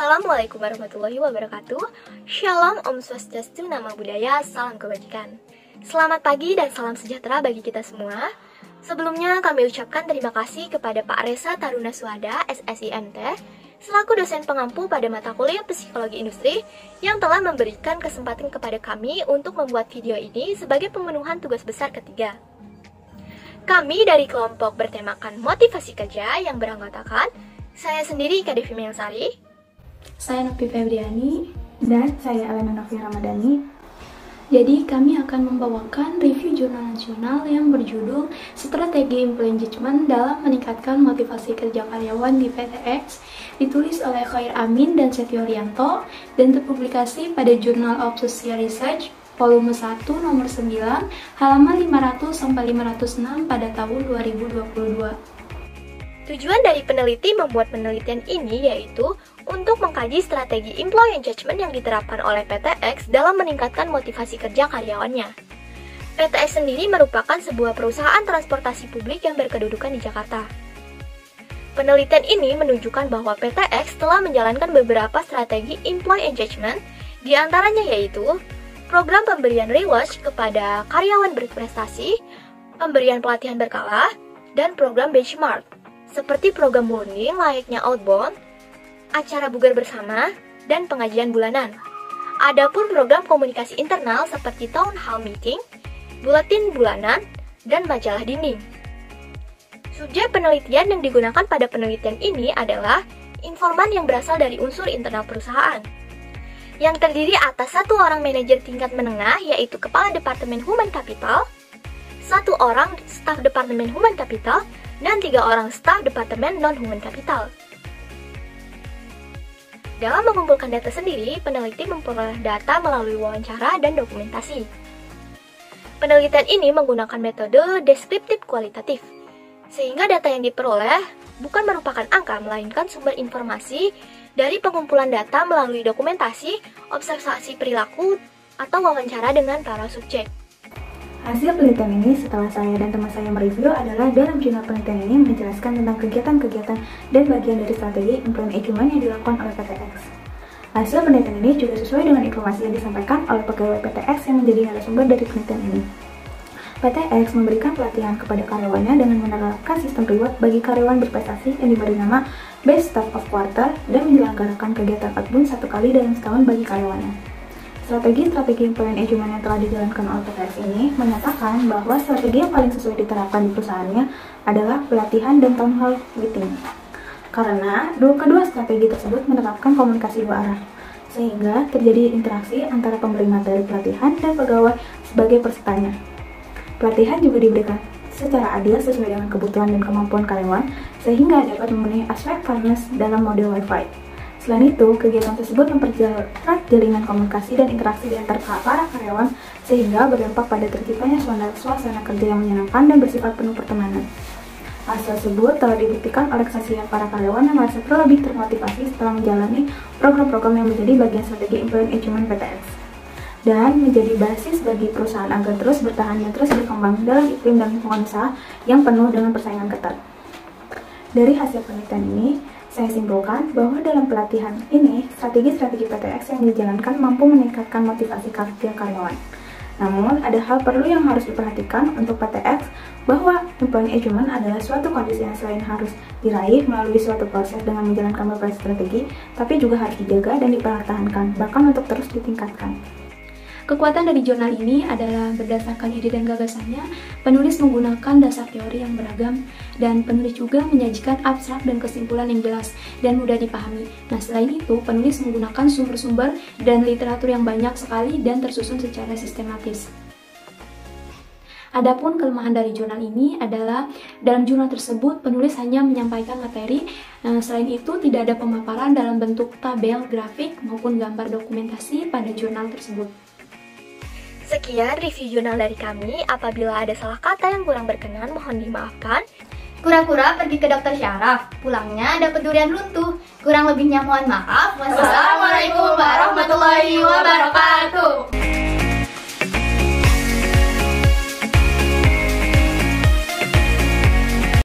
Assalamualaikum warahmatullahi wabarakatuh. Shalom, Om Swastiastu, Namo Buddhaya, salam kebajikan. Selamat pagi dan salam sejahtera bagi kita semua. Sebelumnya kami ucapkan terima kasih kepada Pak Resa Taruna Suhada, SSIMT, selaku dosen pengampu pada mata kuliah Psikologi Industri yang telah memberikan kesempatan kepada kami untuk membuat video ini sebagai pemenuhan tugas besar ketiga. Kami dari kelompok bertemakan motivasi kerja yang beranggotakan saya sendiri Kak Devi Mengsari, saya Novi Febriani, dan saya Elena Novia Ramadhani. Jadi kami akan membawakan review jurnal nasional yang berjudul Strategi Implementation dalam Meningkatkan Motivasi Kerja Karyawan di PTX, ditulis oleh Khair Amin dan Setio Rianto dan terpublikasi pada Journal of Social Research volume 1 nomor 9 halaman 500-506 pada tahun 2022. Tujuan dari peneliti membuat penelitian ini yaitu untuk mengkaji strategi employee engagement yang diterapkan oleh PTX dalam meningkatkan motivasi kerja karyawannya. PTX sendiri merupakan sebuah perusahaan transportasi publik yang berkedudukan di Jakarta. Penelitian ini menunjukkan bahwa PTX telah menjalankan beberapa strategi employee engagement, di antaranya yaitu program pemberian rewards kepada karyawan berprestasi, pemberian pelatihan berkala, dan program benchmark, seperti program bonding layaknya outbound, acara bugar bersama, dan pengajian bulanan. Adapun program komunikasi internal seperti town hall meeting, buletin bulanan, dan majalah dinding. Subjek penelitian yang digunakan pada penelitian ini adalah informan yang berasal dari unsur internal perusahaan, yang terdiri atas 1 orang manajer tingkat menengah yaitu Kepala Departemen Human Capital, 1 orang staf Departemen Human Capital, dan 3 orang staf Departemen Non-Human Capital. Dalam mengumpulkan data sendiri, peneliti memperoleh data melalui wawancara dan dokumentasi. Penelitian ini menggunakan metode deskriptif kualitatif, sehingga data yang diperoleh bukan merupakan angka, melainkan sumber informasi dari pengumpulan data melalui dokumentasi, observasi perilaku, atau wawancara dengan para subjek. Hasil penelitian ini setelah saya dan teman saya mereview adalah dalam jurnal penelitian ini menjelaskan tentang kegiatan-kegiatan dan bagian dari strategi employee engagement yang dilakukan oleh PTX. Hasil penelitian ini juga sesuai dengan informasi yang disampaikan oleh pegawai PTX yang menjadi narasumber dari penelitian ini. PTX memberikan pelatihan kepada karyawannya dengan menerapkan sistem reward bagi karyawan berprestasi yang diberi nama Best Staff of Quarter dan menyelenggarakan kegiatan outbound 1 kali dalam setahun bagi karyawannya. Strategi employee engagement yang telah dijalankan oleh PTX ini menyatakan bahwa strategi yang paling sesuai diterapkan di perusahaannya adalah pelatihan dan town hall meeting. Karena kedua strategi tersebut menerapkan komunikasi 2 arah, sehingga terjadi interaksi antara pemberi materi pelatihan dan pegawai sebagai pesertanya. Pelatihan juga diberikan secara adil sesuai dengan kebutuhan dan kemampuan karyawan, sehingga dapat memenuhi aspek fairness dalam model WiFi. Selain itu, kegiatan tersebut memperjelas jalinan komunikasi dan interaksi di antara para karyawan, sehingga berdampak pada terciptanya suasana kerja yang menyenangkan dan bersifat penuh pertemanan. Hal tersebut telah dibuktikan oleh kesaksian para karyawan yang merasa lebih termotivasi setelah menjalani program-program yang menjadi bagian strategi employee engagement PTX, dan menjadi basis bagi perusahaan agar terus bertahan dan terus berkembang dalam iklim dan lingkungan usaha yang penuh dengan persaingan ketat. Dari hasil penelitian ini, saya simpulkan bahwa dalam pelatihan ini, strategi-strategi PTX yang dijalankan mampu meningkatkan motivasi kerja karyawan. Namun, ada hal perlu yang harus diperhatikan untuk PTX, bahwa employee engagement adalah suatu kondisi yang selain harus diraih melalui suatu proses dengan menjalankan beberapa strategi, tapi juga harus dijaga dan dipertahankan, bahkan untuk terus ditingkatkan. Kekuatan dari jurnal ini adalah berdasarkan ide dan gagasannya, penulis menggunakan dasar teori yang beragam, dan penulis juga menyajikan abstrak dan kesimpulan yang jelas dan mudah dipahami. Nah, selain itu, penulis menggunakan sumber-sumber dan literatur yang banyak sekali dan tersusun secara sistematis. Adapun kelemahan dari jurnal ini adalah dalam jurnal tersebut penulis hanya menyampaikan materi, selain itu tidak ada pemaparan dalam bentuk tabel, grafik, maupun gambar dokumentasi pada jurnal tersebut. Sekian review jurnal dari kami. Apabila ada salah kata yang kurang berkenan, mohon dimaafkan. Kura-kura pergi ke dokter syaraf, pulangnya dapat durian runtuh. Kurang lebihnya mohon maaf. Wassalamualaikum warahmatullahi wabarakatuh.